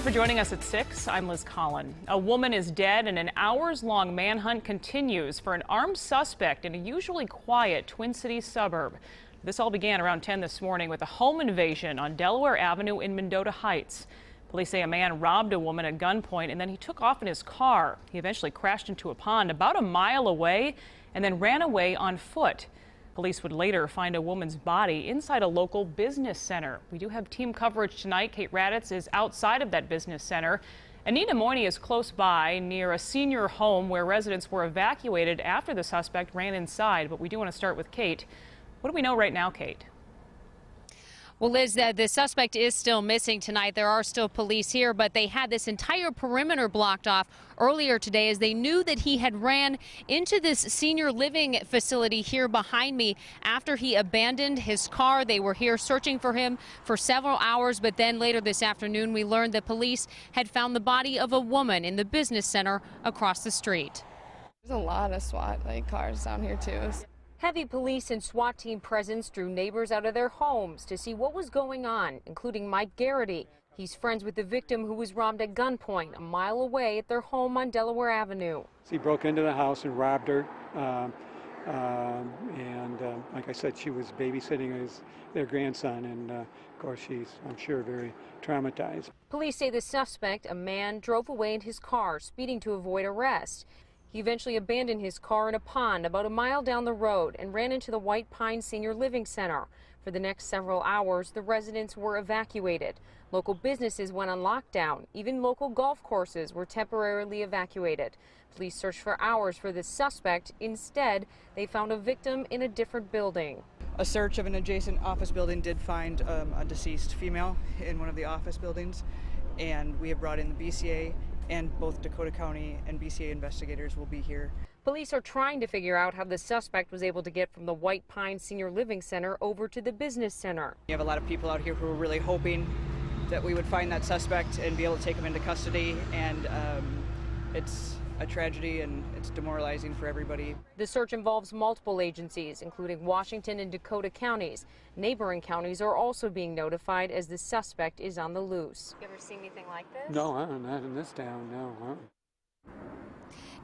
for joining us at 6. I'm Liz Collin. A woman is dead and an hours-long manhunt continues for an armed suspect in a usually quiet Twin Cities suburb. This all began around 10 this morning with a home invasion on Delaware Avenue in Mendota Heights. Police say a man robbed a woman at gunpoint and then he took off in his car. He eventually crashed into a pond about a mile away and then ran away on foot. Police would later find a woman's body inside a local business center. We do have team coverage tonight. Kate Raddatz is outside of that business center. Anita Moyni is close by near a senior home where residents were evacuated after the suspect ran inside. But we do want to start with Kate. What do we know right now, Kate? Well, Liz, the suspect is still missing tonight. There are still police here, but they had this entire perimeter blocked off earlier today as they knew that he had ran into this senior living facility here behind me after he abandoned his car. They were here searching for him for several hours, but then later this afternoon we learned that police had found the body of a woman in the business center across the street. There's a lot of SWAT cars down here too. Heavy police and SWAT team presence drew neighbors out of their homes to see what was going on, including Mike Garrity. He's friends with the victim who was robbed at gunpoint a mile away at their home on Delaware Avenue. He broke into the house and robbed her. Like I said, she was babysitting their grandson, and of course she's, I'm sure, very traumatized. Police say the suspect, a man, drove away in his car, speeding to avoid arrest. He eventually abandoned his car in a pond about a mile down the road and ran into the White Pine Senior Living Center. For the next several hours, the residents were evacuated. Local businesses went on lockdown. Even local golf courses were temporarily evacuated. Police searched for hours for the suspect. Instead, they found a victim in a different building. A search of an adjacent office building did find a deceased female in one of the office buildings, and we have brought in the BCA, and both Dakota County and BCA investigators will be here. Police are trying to figure out how the suspect was able to get from the White Pine Senior Living Center over to the business center. You have a lot of people out here who are really hoping that we would find that suspect and be able to take him into custody, and it's a tragedy and it's demoralizing for everybody. The search involves multiple agencies, including Washington and Dakota counties. Neighboring counties are also being notified as the suspect is on the loose. You ever seen anything like this? No, not in this town, no.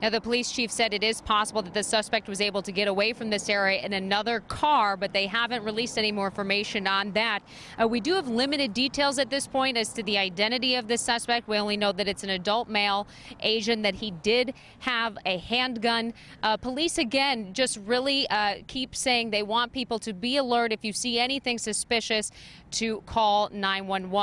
Now, the police chief said it is possible that the suspect was able to get away from this area in another car, but they haven't released any more information on that. We do have limited details at this point as to the identity of the suspect. We only know that it's an adult male, Asian, that he did have a handgun. Police, again, just really keep saying they want people to be alert. If you see anything suspicious, to call 911.